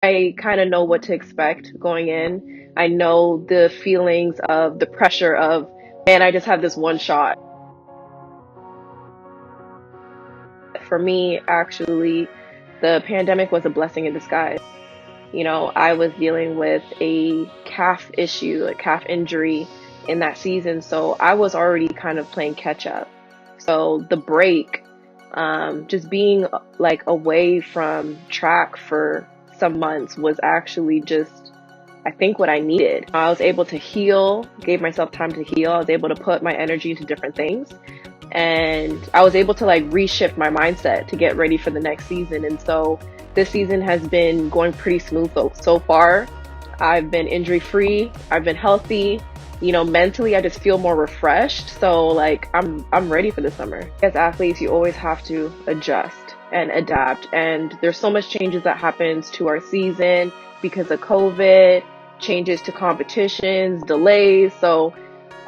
I kind of know what to expect going in. I know the feelings of the pressure of, man, I just have this one shot. For me, actually, the pandemic was a blessing in disguise. I was dealing with a calf issue, a calf injury in that season, so I was already kind of playing catch up. So the break, just being like away from track for some months was actually just, I think, what I needed. I was able to heal, gave myself time to heal. I was able to put my energy into different things. And I was able to like reshift my mindset to get ready for the next season. And so this season has been going pretty smooth so far. I've been injury free. I've been healthy. Mentally, I just feel more refreshed. So like I'm ready for the summer. As athletes, you always have to adjust and adapt. And there's so much changes that happens to our season because of COVID, changes to competitions, delays. So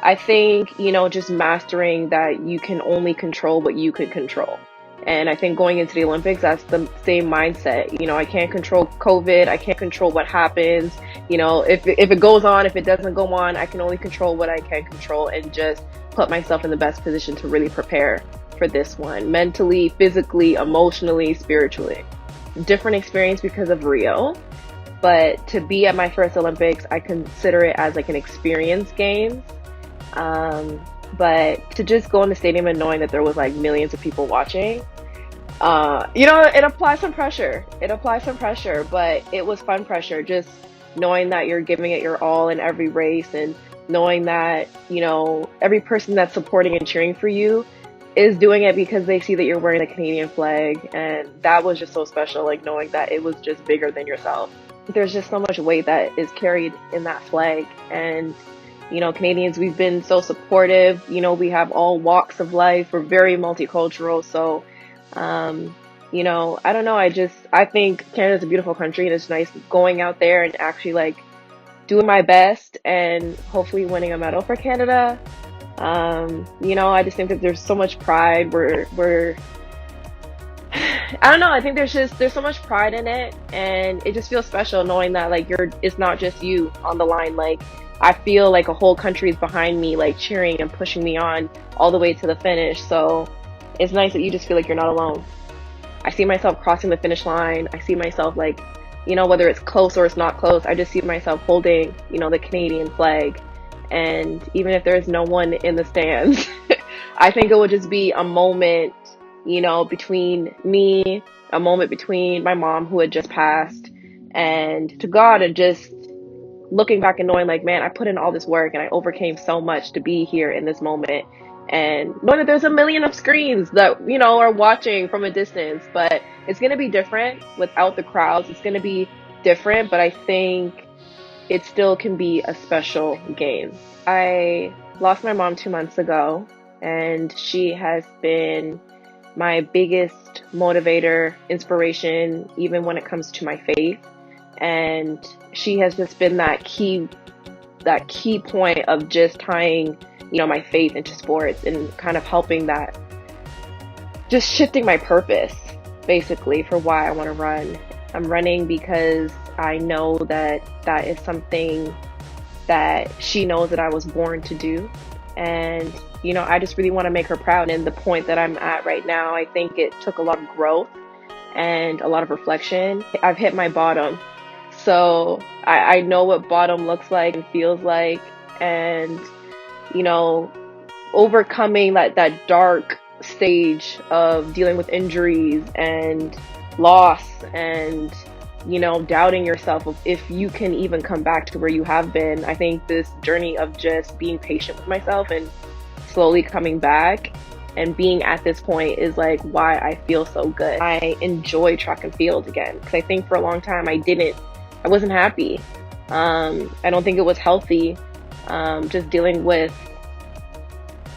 I think, just mastering that you can only control what you could control. And I think going into the Olympics, that's the same mindset. I can't control COVID. I can't control what happens. If it goes on, if it doesn't go on, I can only control what I can control and just put myself in the best position to really prepare for this one, mentally, physically, emotionally, spiritually. Different experience because of Rio. But to be at my first Olympics, I consider it as like an experience game. But to just go in the stadium and knowing that there was like millions of people watching, it applies some pressure. It applies some pressure, but it was fun pressure. Just knowing that you're giving it your all in every race and knowing that, every person that's supporting and cheering for you is doing it because they see that you're wearing the Canadian flag. And that was just so special, like knowing that it was just bigger than yourself. There's just so much weight that is carried in that flag. And Canadians, we've been so supportive. We have all walks of life. We're very multicultural. So, I don't know. I think Canada's a beautiful country and it's nice going out there and actually like doing my best and hopefully winning a medal for Canada. I just think that there's so much pride. I don't know. I think there's so much pride in it, and it just feels special knowing that like it's not just you on the line. Like I feel like a whole country is behind me, like cheering and pushing me on all the way to the finish. So it's nice that you just feel like you're not alone. I see myself crossing the finish line. I see myself like, whether it's close or it's not close, I just see myself holding, the Canadian flag. And even if there's no one in the stands, I think it would just be a moment, between me, a moment between my mom who had just passed, and to God, and just looking back and knowing like, man, I put in all this work and I overcame so much to be here in this moment. And knowing that there's a million of screens that, are watching from a distance, but it's going to be different without the crowds. It's going to be different, but I think it still can be a special game. I lost my mom 2 months ago, and she has been my biggest motivator, inspiration, even when it comes to my faith. And she has just been that key point of just tying, my faith into sports and kind of helping that, just shifting my purpose basically for why I want to run. I'm running because I know that that is something that she knows that I was born to do. And, I just really want to make her proud. And the point that I'm at right now, I think it took a lot of growth and a lot of reflection. I've hit my bottom. So I know what bottom looks like and feels like. And, overcoming that dark stage of dealing with injuries and loss and, doubting yourself of if you can even come back to where you have been. I think this journey of just being patient with myself and slowly coming back and being at this point is like why I feel so good. I enjoy track and field again because I think for a long time I wasn't happy. I don't think it was healthy. Just dealing with,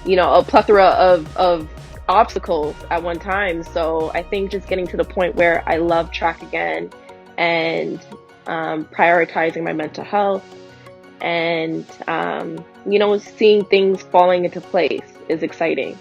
a plethora of obstacles at one time. So I think just getting to the point where I love track again and prioritizing my mental health and, seeing things falling into place is exciting.